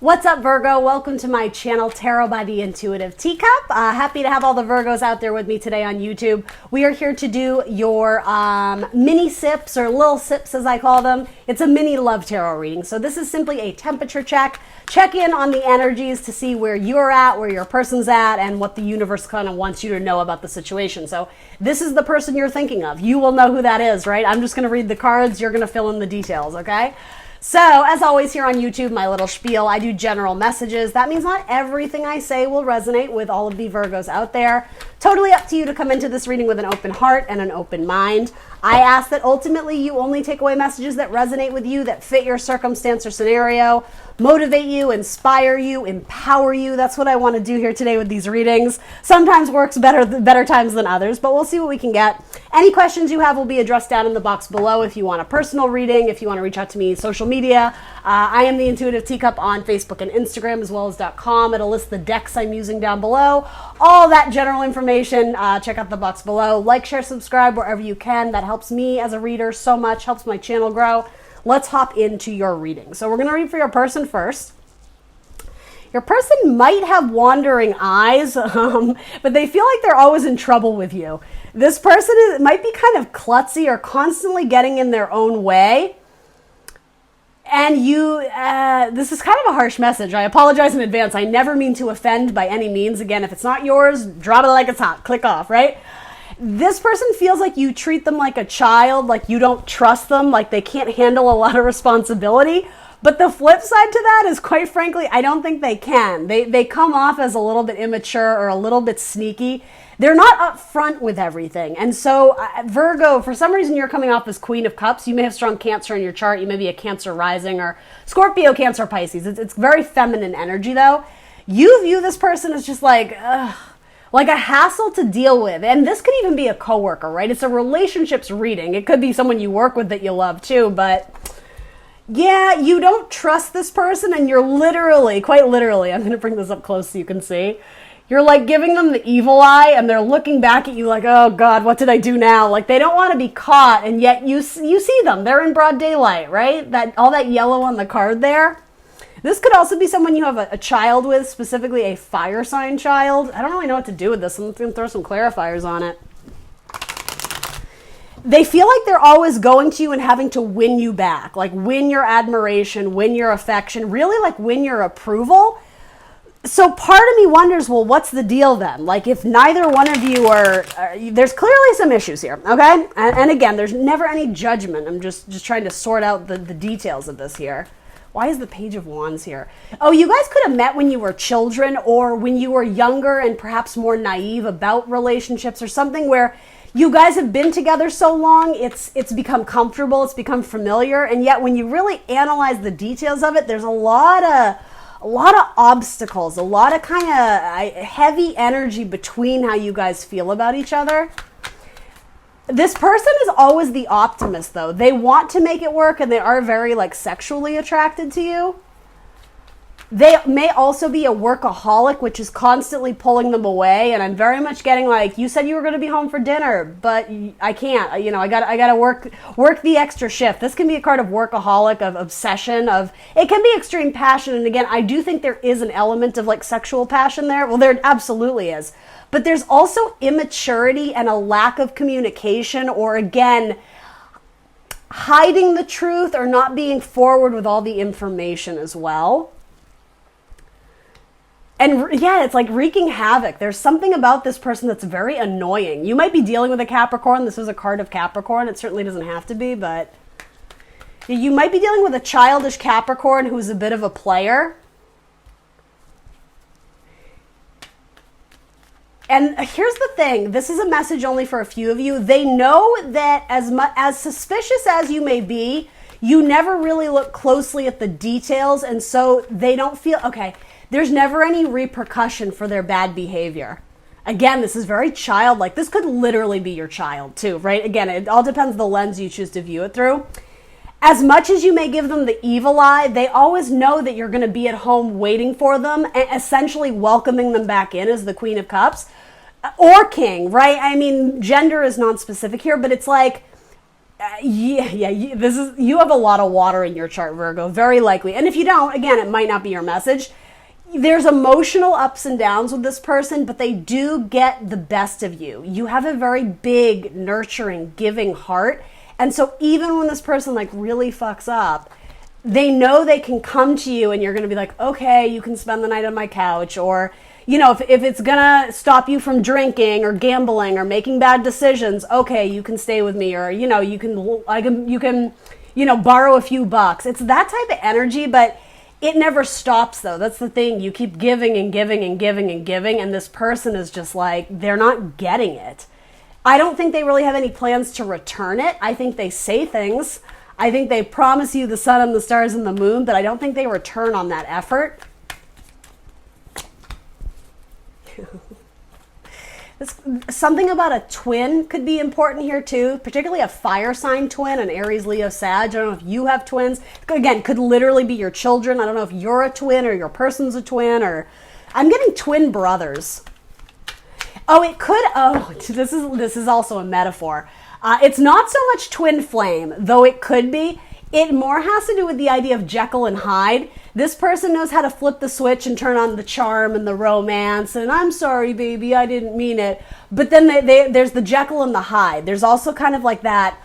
What's up, Virgo? Welcome to my channel, Tarot by the Intuitive Teacup. Happy to have all the Virgos out there with me today on YouTube. We are here to do your mini sips, or little sips as I call them. It's a mini love tarot reading. So this is simply a temperature check. Check in on the energies to see where you're at, where your person's at, and what the universe kind of wants you to know about the situation. So this is the person you're thinking of. You will know who that is, right? I'm just going to read the cards. You're going to fill in the details, okay? So, as always here on YouTube, my little spiel, I do general messages. That means not everything I say will resonate with all of the Virgos out there. Totally up to you to come into this reading with an open heart and an open mind. I ask that ultimately you only take away messages that resonate with you, that fit your circumstance or scenario, motivate you, inspire you, empower you. That's what I want to do here today with these readings. Sometimes works better times than others, but we'll see what we can get. Any questions you have will be addressed down in the box below if you want a personal reading, if you want to reach out to me social media. I am the Intuitive Teacup on Facebook and Instagram, as well as .com. It'll list the decks I'm using down below. All that general information, check out the box below. Like, share, subscribe wherever you can. That helps me as a reader so much, helps my channel grow. Let's hop into your reading. So we're going to read for your person first. Your person might have wandering eyes, but they feel like they're always in trouble with you. This person might be kind of klutzy or constantly getting in their own way. And this is kind of a harsh message. I apologize in advance. I never mean to offend by any means. Again, if it's not yours, drop it like it's hot. Click off, right? This person feels like you treat them like a child, like you don't trust them, like they can't handle a lot of responsibility. But the flip side to that is, quite frankly, I don't think they can. They come off as a little bit immature or a little bit sneaky. They're not upfront with everything. And so, Virgo, for some reason, you're coming off as Queen of Cups. You may have strong Cancer in your chart. You may be a Cancer rising or Scorpio, Cancer, Pisces. It's very feminine energy, though. You view this person as just like a hassle to deal with. And this could even be a coworker, right? It's a relationships reading. It could be someone you work with that you love, too, but yeah, you don't trust this person, and you're literally, quite literally, I'm going to bring this up close so you can see. You're like giving them the evil eye, and they're looking back at you like, oh God, what did I do now? Like they don't want to be caught, and yet you see them. They're in broad daylight, right? All that yellow on the card there. This could also be someone you have a child with, specifically a fire sign child. I don't really know what to do with this. I'm going to throw some clarifiers on it. They feel like they're always going to you and having to win you back, like win your admiration, win your affection, really like win your approval. So part of me wonders, well, what's the deal then? Like if neither one of you there's clearly some issues here, okay? And again, there's never any judgment. I'm just trying to sort out the details of this here. Why is the Page of Wands here? Oh, you guys could have met when you were children or when you were younger and perhaps more naive about relationships or something where you guys have been together so long, it's become comfortable, it's become familiar, and yet when you really analyze the details of it, there's a lot of obstacles, a lot of kind of heavy energy between how you guys feel about each other. This person is always the optimist, though. They want to make it work, and they are very sexually attracted to you. They may also be a workaholic, which is constantly pulling them away. And I'm very much getting like, you said you were going to be home for dinner, but I can't. I got to work the extra shift. This can be a card of workaholic, of obsession, it can be extreme passion. And again, I do think there is an element of sexual passion there. Well, there absolutely is. But there's also immaturity and a lack of communication, or again, hiding the truth or not being forward with all the information as well. And yeah, it's like wreaking havoc. There's something about this person that's very annoying. You might be dealing with a Capricorn. This is a card of Capricorn. It certainly doesn't have to be, but you might be dealing with a childish Capricorn who's a bit of a player. And here's the thing. This is a message only for a few of you. They know that as suspicious as you may be, you never really look closely at the details, and so they don't feel, okay, there's never any repercussion for their bad behavior. Again, this is very childlike. This could literally be your child too, right? Again, it all depends the lens you choose to view it through. As much as you may give them the evil eye, they always know that you're going to be at home waiting for them and essentially welcoming them back in as the Queen of Cups or King, right? I mean, gender is non-specific here, but it's like You have a lot of water in your chart, Virgo, very likely. And if you don't, again, it might not be your message. There's emotional ups and downs with this person, but they do get the best of you. You have a very big, nurturing, giving heart. And so even when this person like really fucks up, they know they can come to you and you're going to be like, okay, you can spend the night on my couch. Or, you know, if it's going to stop you from drinking or gambling or making bad decisions, okay, you can stay with me. Or, you know, you can, borrow a few bucks. It's that type of energy, but it never stops though. That's the thing. You keep giving and giving and giving and giving. And this person is just like, they're not getting it. I don't think they really have any plans to return it. I think they say things. I think they promise you the sun and the stars and the moon, but I don't think they return on that effort. Something about a twin could be important here too, particularly a fire sign twin, an Aries, Leo, Sag. I don't know if you have twins. Again, could literally be your children. I don't know if you're a twin or your person's a twin, or I'm getting twin brothers. Oh, it could. Oh, this is also a metaphor. It's not so much twin flame, though it could be. It more has to do with the idea of Jekyll and Hyde. This person knows how to flip the switch and turn on the charm and the romance. And I'm sorry, baby, I didn't mean it. But then there's the Jekyll and the Hyde. There's also kind of like that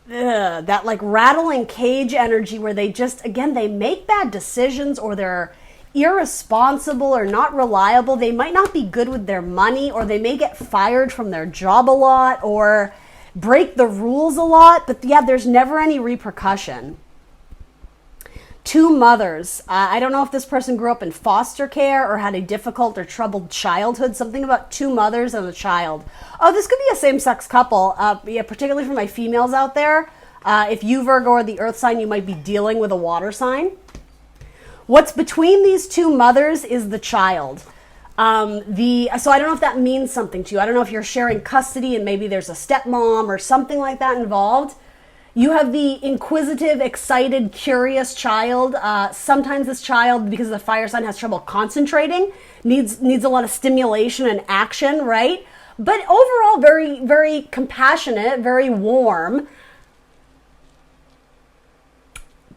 like rattling cage energy where they just, again, they make bad decisions, or they're irresponsible or not reliable. They might not be good with their money, or they may get fired from their job a lot, or break the rules a lot, but yeah, there's never any repercussion. Two mothers. I don't know if this person grew up in foster care or had a difficult or troubled childhood. Something about two mothers and a child. Oh, this could be a same-sex couple. Particularly for my females out there. If you, Virgo, are the earth sign, you might be dealing with a water sign. What's between these two mothers is the child. So I don't know if that means something to you. I don't know if you're sharing custody and maybe there's a stepmom or something like that involved. You have the inquisitive, excited, curious child. Sometimes this child, because the fire sign, has trouble concentrating, needs a lot of stimulation and action, right? But overall, very, very compassionate, very warm.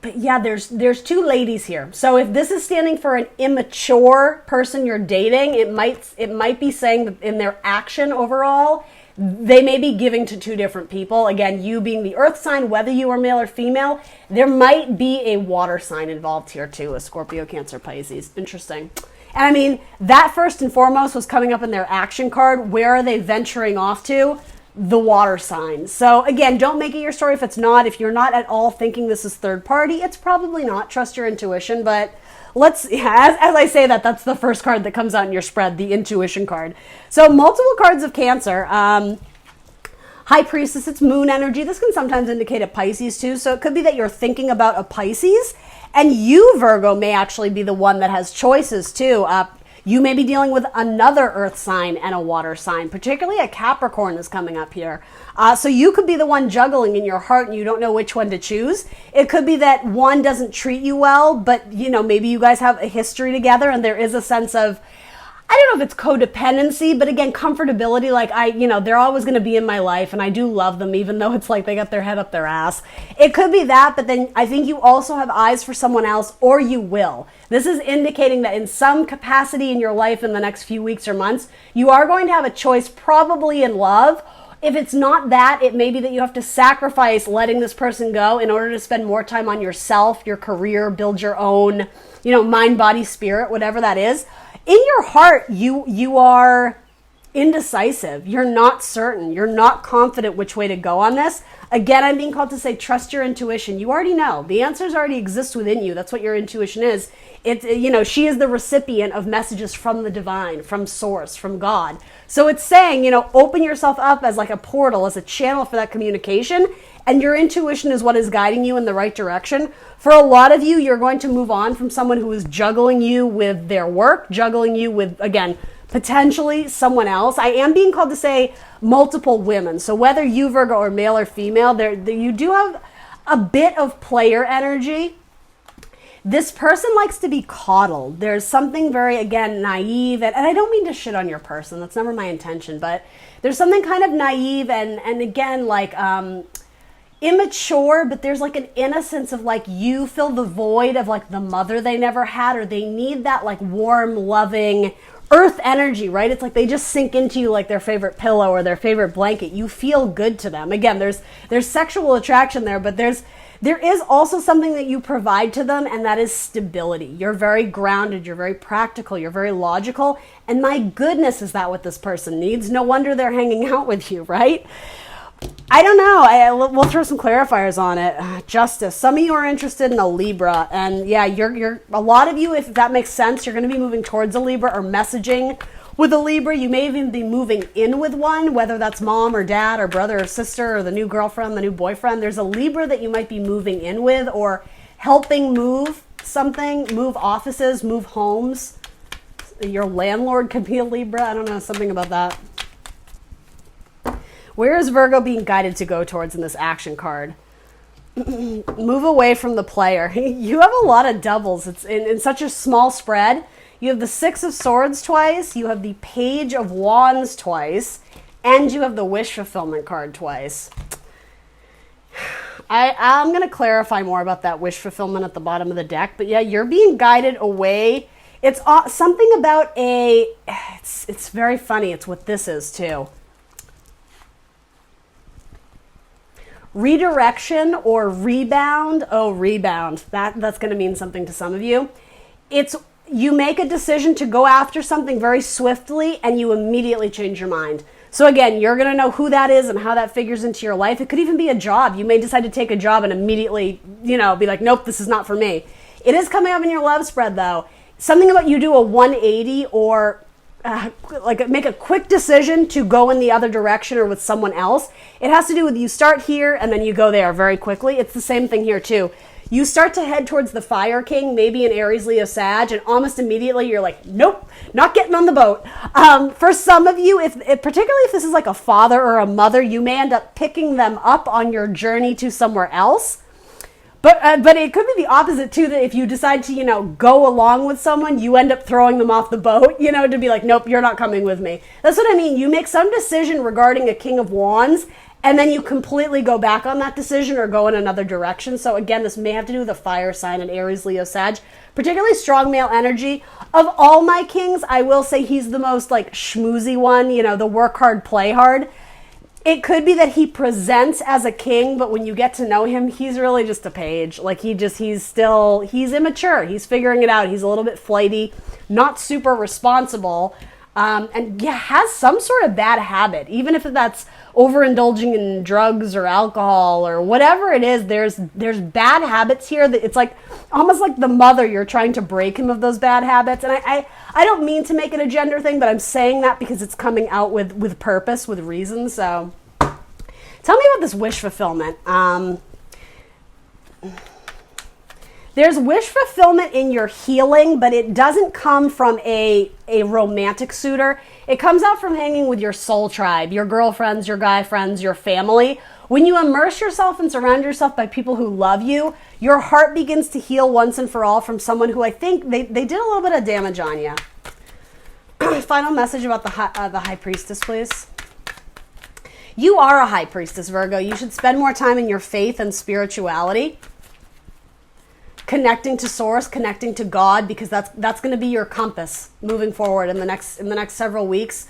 But yeah, there's two ladies here. So if this is standing for an immature person you're dating, it might be saying that in their action overall, they may be giving to two different people. Again, you being the earth sign, whether you are male or female, there might be a water sign involved here too, a Scorpio, Cancer, Pisces. Interesting. And I mean, that first and foremost was coming up in their action card. Where are they venturing off to? The water sign. So again, don't make it your story if it's not. If you're not at all thinking this is third party, it's probably not. Trust your intuition. But as I say that, that's the first card that comes out in your spread, the intuition card. So multiple cards of Cancer. High Priestess, it's moon energy. This can sometimes indicate a Pisces too. So it could be that you're thinking about a Pisces, and you, Virgo, may actually be the one that has choices too. You may be dealing with another earth sign and a water sign, particularly a Capricorn is coming up here. So you could be the one juggling in your heart and you don't know which one to choose. It could be that one doesn't treat you well, but maybe you guys have a history together and there is a sense of, I don't know if it's codependency, but again, comfortability. Like they're always going to be in my life and I do love them, even though it's like they got their head up their ass. It could be that, but then I think you also have eyes for someone else, or you will. This is indicating that in some capacity in your life in the next few weeks or months, you are going to have a choice, probably in love. If it's not that, it may be that you have to sacrifice letting this person go in order to spend more time on yourself, your career, build your own, mind, body, spirit, whatever that is. In your heart, you are indecisive. You're not certain. You're not confident which way to go on this. Again, I'm being called to say, trust your intuition. You already know. The answers already exist within you. That's what your intuition is. She is the recipient of messages from the divine, from source, from God. So it's saying, open yourself up as like a portal, as a channel for that communication. And your intuition is what is guiding you in the right direction. For a lot of you, you're going to move on from someone who is juggling you with their work, juggling you with, again, potentially someone else. I am being called to say multiple women. So whether you, Virgo, or male or female, you do have a bit of player energy. This person likes to be coddled. There's something very, again, naive. And I don't mean to shit on your person. That's never my intention. But there's something kind of naive and again, like, immature, but there's like an innocence of like you fill the void of like the mother they never had, or they need that like warm, loving earth energy, right? It's like they just sink into you like their favorite pillow or their favorite blanket. You feel good to them. Again, there's sexual attraction there, but there is also something that you provide to them, and that is stability. You're very grounded, you're very practical, you're very logical, and my goodness, is that what this person needs? No wonder they're hanging out with you, right? I don't know. We'll throw some clarifiers on it. Justice. Some of you are interested in a Libra, and yeah, you're a lot of you, if that makes sense, you're going to be moving towards a Libra or messaging with a Libra. You may even be moving in with one, whether that's mom or dad or brother or sister or the new girlfriend, the new boyfriend. There's a Libra that you might be moving in with or helping move something, move offices, move homes. Your landlord could be a Libra. I don't know, something about that. Where is Virgo being guided to go towards in this action card? Move away from the player. You have a lot of doubles. It's in such a small spread. You have the Six of Swords twice, you have the Page of Wands twice, and you have the Wish Fulfillment card twice. I'm going to clarify more about that wish fulfillment at the bottom of the deck, but yeah, you're being guided away. It's something about it's very funny. It's what this is too. Redirection or rebound. Oh, rebound. That's going to mean something to some of you. It's you make a decision to go after something very swiftly and you immediately change your mind. So again, you're going to know who that is and how that figures into your life. It could even be a job. You may decide to take a job and immediately, be like, nope, this is not for me. It is coming up in your love spread though. Something about you do a 180 or make a quick decision to go in the other direction or with someone else. It has to do with you start here and then you go there very quickly. It's the same thing here too. You start to head towards the Fire King, maybe an Aries, Leo, Sag, and almost immediately you're like, nope, not getting on the boat. For some of you, particularly if this is like a father or a mother, you may end up picking them up on your journey to somewhere else. But it could be the opposite too, that if you decide to, go along with someone, you end up throwing them off the boat, to be like, nope, you're not coming with me. That's what I mean. You make some decision regarding a King of Wands, and then you completely go back on that decision or go in another direction. So again, this may have to do with a fire sign, an Aries, Leo, Sag, particularly strong male energy. Of all my kings, I will say he's the most schmoozy one, the work hard, play hard. It could be that he presents as a king, but when you get to know him, he's really just a page. He's immature. He's figuring it out. He's a little bit flighty, not super responsible, and has some sort of bad habit. Even if that's overindulging in drugs or alcohol or whatever it is, there's bad habits here that it's almost like the mother, you're trying to break him of those bad habits. And I don't mean to make it a gender thing, but I'm saying that because it's coming out with purpose, with reason. So tell me about this wish fulfillment. There's wish fulfillment in your healing, but it doesn't come from a romantic suitor. It comes out from hanging with your soul tribe, your girlfriends, your guy friends, your family. When you immerse yourself and surround yourself by people who love you, your heart begins to heal once and for all from someone who I think they did a little bit of damage on you. Final message about the High Priestess, please. You are a High Priestess, Virgo. You should spend more time in your faith and spirituality, connecting to Source, connecting to God, because that's going to be your compass moving forward in the next several weeks.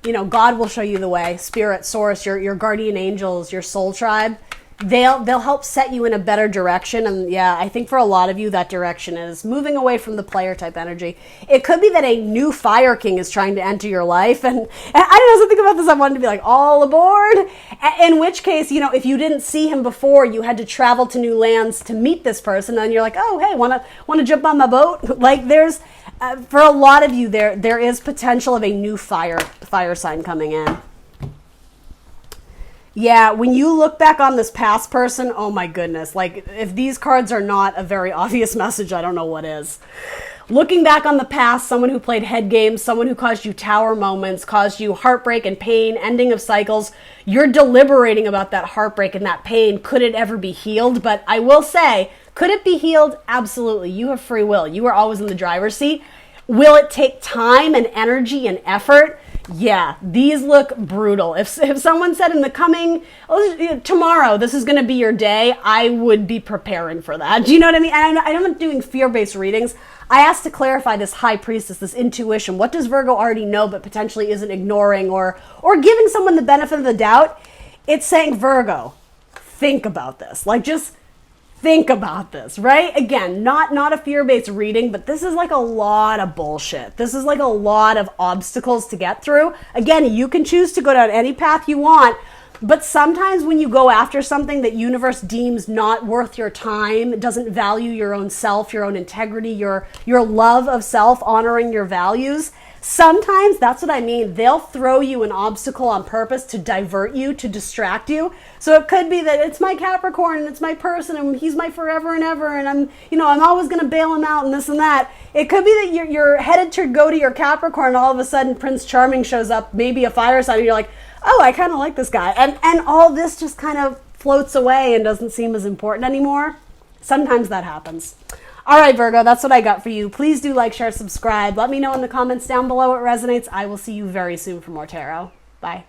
God will show you the way. Spirit, Source, your guardian angels, your soul tribe, they'll help set you in a better direction. And yeah, I think for a lot of you, that direction is moving away from the player type energy. It could be that a new Fire King is trying to enter your life. And I don't know, something about this, I wanted to be like, all aboard. In which case, if you didn't see him before, you had to travel to new lands to meet this person. And you're like, oh, hey, want to jump on my boat? There's, for a lot of you, there is potential of a new fire sign coming in. Yeah, when you look back on this past person, oh my goodness, if these cards are not a very obvious message, I don't know what is. Looking back on the past, someone who played head games, someone who caused you tower moments, caused you heartbreak and pain, ending of cycles, you're deliberating about that heartbreak and that pain. Could it ever be healed? But I will say, could it be healed? Absolutely. You have free will. You are always in the driver's seat. Will it take time and energy and effort? Yeah, these look brutal. If someone said in the coming, tomorrow, this is going to be your day, I would be preparing for that. Do you know what I mean? And I'm not doing fear-based readings. I asked to clarify this high priestess, this intuition. What does Virgo already know but potentially isn't ignoring or giving someone the benefit of the doubt? It's saying, Virgo, think about this. Like, just think about this, right? Again, not a fear-based reading, but this is like a lot of bullshit. This is like a lot of obstacles to get through. Again, you can choose to go down any path you want, but sometimes when you go after something that universe deems not worth your time, doesn't value your own self, your own integrity, your love of self, honoring your values, sometimes, that's what I mean, they'll throw you an obstacle on purpose to divert you, to distract you. So it could be that it's my Capricorn and it's my person and he's my forever and ever and I'm always going to bail him out and this and that. It could be that you're headed to go to your Capricorn and all of a sudden Prince Charming shows up, maybe a fire sign, and you're like, oh, I kind of like this guy. And all this just kind of floats away and doesn't seem as important anymore. Sometimes that happens. All right, Virgo, that's what I got for you. Please do like, share, subscribe. Let me know in the comments down below what resonates. I will see you very soon for more tarot. Bye.